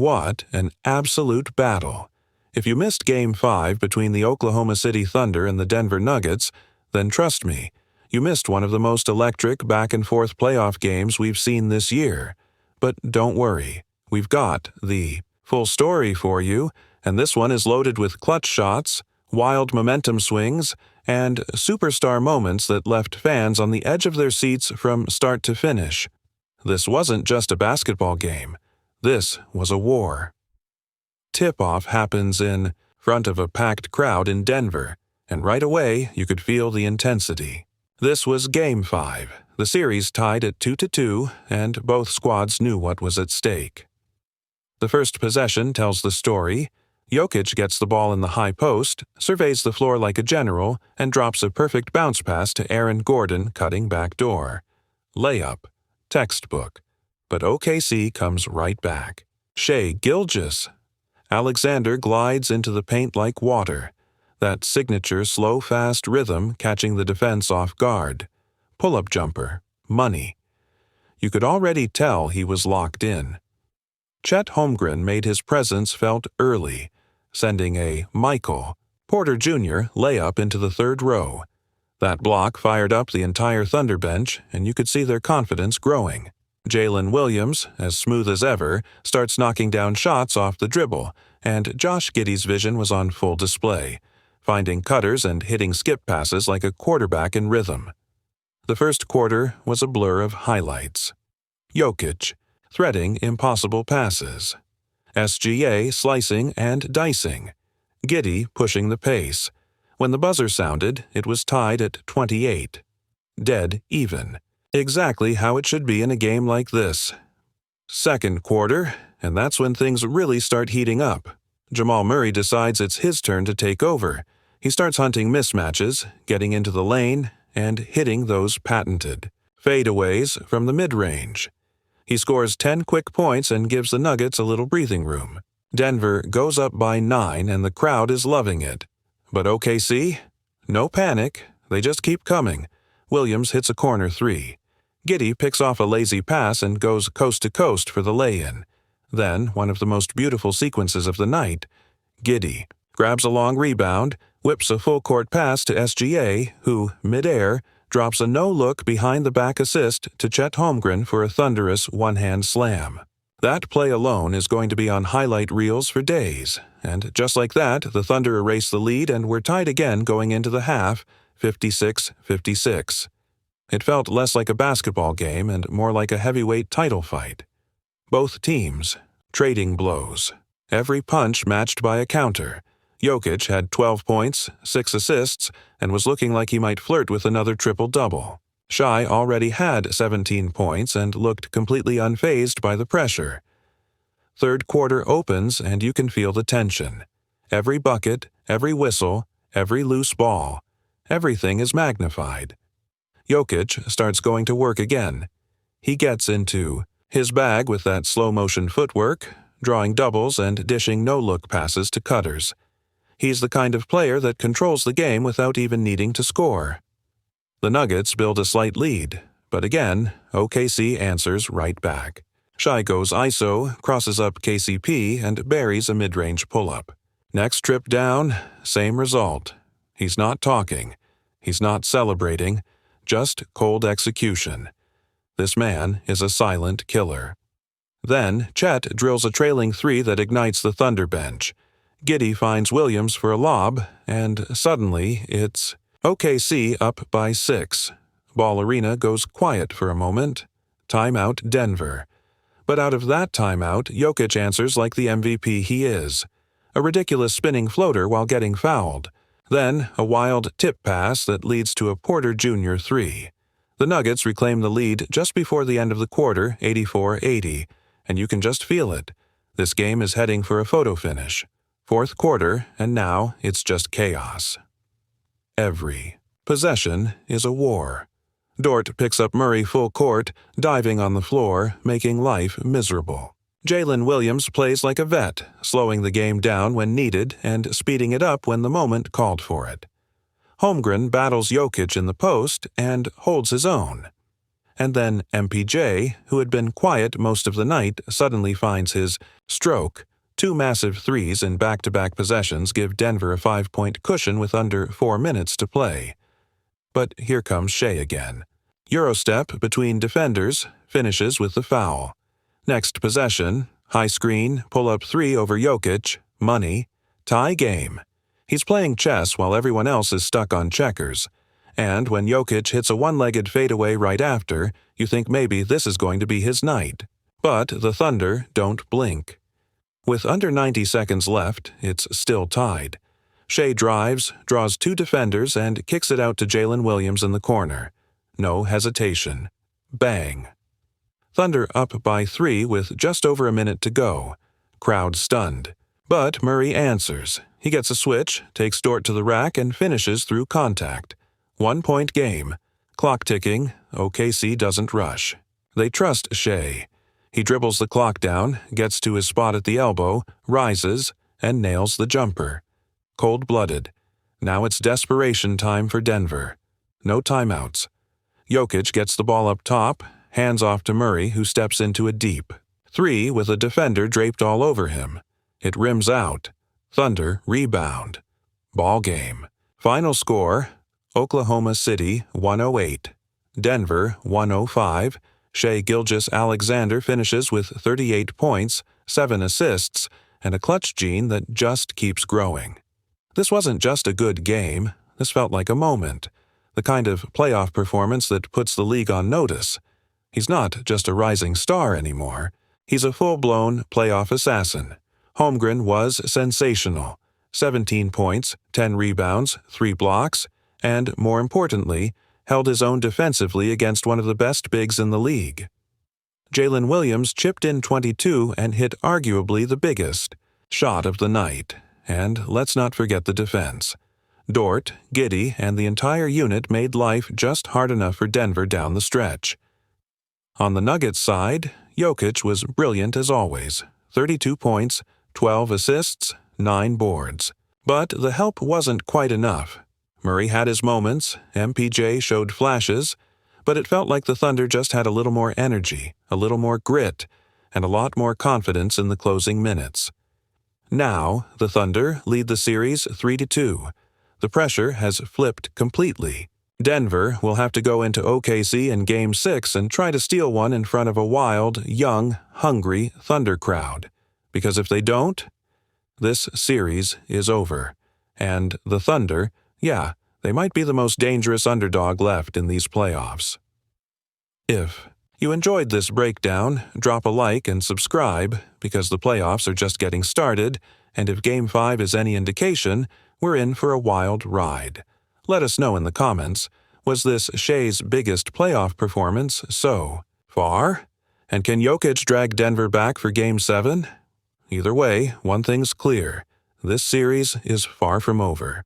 What an absolute battle! If you missed Game 5 between the Oklahoma City Thunder and the Denver Nuggets, then trust me, you missed one of the most electric back-and-forth playoff games we've seen this year. But don't worry, we've got the full story for you, and this one is loaded with clutch shots, wild momentum swings, and superstar moments that left fans on the edge of their seats from start to finish. This wasn't just a basketball game. This was a war. Tip-off happens in front of a packed crowd in Denver, and right away you could feel the intensity. This was Game 5, the series tied at 2-2, and both squads knew what was at stake. The first possession tells the story. Jokic gets the ball in the high post, surveys the floor like a general, and drops a perfect bounce pass to Aaron Gordon cutting back door. Layup. Textbook. But OKC comes right back. Shai Gilgeous. Alexander glides into the paint like water. That signature slow-fast rhythm catching the defense off guard. Pull-up jumper. Money. You could already tell he was locked in. Chet Holmgren made his presence felt early, sending a Michael Porter Jr. layup into the third row. That block fired up the entire Thunder bench, and you could see their confidence growing. Jalen Williams, as smooth as ever, starts knocking down shots off the dribble, and Josh Giddey's vision was on full display, finding cutters and hitting skip passes like a quarterback in rhythm. The first quarter was a blur of highlights. Jokic, threading impossible passes. SGA slicing and dicing. Giddey pushing the pace. When the buzzer sounded, it was tied at 28. Dead even. Exactly how it should be in a game like this. Second quarter, and that's when things really start heating up. Jamal Murray decides it's his turn to take over. He starts hunting mismatches, getting into the lane, and hitting those patented fadeaways from the mid-range. He scores 10 quick points and gives the Nuggets a little breathing room. Denver goes up by 9 and the crowd is loving it. But OKC? No panic. They just keep coming. Williams hits a corner three. Giddey picks off a lazy pass and goes coast to coast for the lay-in. Then, one of the most beautiful sequences of the night, Giddey grabs a long rebound, whips a full-court pass to SGA, who, mid-air, drops a no-look behind-the-back assist to Chet Holmgren for a thunderous one-hand slam. That play alone is going to be on highlight reels for days, and just like that, the Thunder erase the lead and were tied again going into the half, 56-56. It felt less like a basketball game and more like a heavyweight title fight. Both teams, trading blows. Every punch matched by a counter. Jokic had 12 points, 6 assists, and was looking like he might flirt with another triple-double. Shai already had 17 points and looked completely unfazed by the pressure. Third quarter opens and you can feel the tension. Every bucket, every whistle, every loose ball. Everything is magnified. Jokic starts going to work again. He gets into his bag with that slow-motion footwork, drawing doubles and dishing no-look passes to cutters. He's the kind of player that controls the game without even needing to score. The Nuggets build a slight lead, but again, OKC answers right back. Shai goes ISO, crosses up KCP, and buries a mid-range pull-up. Next trip down, same result. He's not talking. He's not celebrating. Just cold execution. This man is a silent killer. Then, Chet drills a trailing three that ignites the Thunder bench. Giddey finds Williams for a lob, and suddenly it's OKC up by 6. Ball Arena goes quiet for a moment. Timeout Denver. But out of that timeout, Jokic answers like the MVP he is. A ridiculous spinning floater while getting fouled. Then, a wild tip pass that leads to a Porter Jr. three. The Nuggets reclaim the lead just before the end of the quarter, 84-80, and you can just feel it. This game is heading for a photo finish. Fourth quarter, and now it's just chaos. Every possession is a war. Dort picks up Murray full court, diving on the floor, making life miserable. Jalen Williams plays like a vet, slowing the game down when needed and speeding it up when the moment called for it. Holmgren battles Jokic in the post and holds his own. And then MPJ, who had been quiet most of the night, suddenly finds his stroke. 2 massive threes in back-to-back possessions give Denver a 5-point cushion with under 4 minutes to play. But here comes Shea again. Eurostep between defenders, finishes with the foul. Next possession, high screen, pull-up 3 over Jokic, money, tie game. He's playing chess while everyone else is stuck on checkers. And when Jokic hits a one-legged fadeaway right after, you think maybe this is going to be his night. But the Thunder don't blink. With under 90 seconds left, it's still tied. Shea drives, draws 2 defenders, and kicks it out to Jalen Williams in the corner. No hesitation. Bang. Thunder up by 3 with just over a minute to go. Crowd stunned. But Murray answers. He gets a switch, takes Dort to the rack, and finishes through contact. 1-point game. Clock ticking. OKC doesn't rush. They trust Shea. He dribbles the clock down, gets to his spot at the elbow, rises, and nails the jumper. Cold-blooded. Now it's desperation time for Denver. No timeouts. Jokic gets the ball up top, hands off to Murray, who steps into a deep 3 with a defender draped all over him. It rims out. Thunder rebound. Ball game. Final score, Oklahoma City 108. Denver 105. Shai Gilgeous-Alexander finishes with 38 points, 7 assists, and a clutch gene that just keeps growing. This wasn't just a good game. This felt like a moment. The kind of playoff performance that puts the league on notice. He's not just a rising star anymore. He's a full-blown playoff assassin. Holmgren was sensational. 17 points, 10 rebounds, 3 blocks, and, more importantly, held his own defensively against one of the best bigs in the league. Jalen Williams chipped in 22 and hit arguably the biggest shot of the night. And let's not forget the defense. Dort, Giddey, and the entire unit made life just hard enough for Denver down the stretch. On the Nuggets side, Jokic was brilliant as always. 32 points, 12 assists, 9 boards. But the help wasn't quite enough. Murray had his moments, MPJ showed flashes, but it felt like the Thunder just had a little more energy, a little more grit, and a lot more confidence in the closing minutes. Now, the Thunder lead the series 3-2. The pressure has flipped completely. Denver will have to go into OKC in Game 6 and try to steal one in front of a wild, young, hungry Thunder crowd. Because if they don't, this series is over. And the Thunder, yeah, they might be the most dangerous underdog left in these playoffs. If you enjoyed this breakdown, drop a like and subscribe, because the playoffs are just getting started, and if Game 5 is any indication, we're in for a wild ride. Let us know in the comments, was this Shai's biggest playoff performance so far? And can Jokic drag Denver back for Game 7? Either way, one thing's clear. This series is far from over.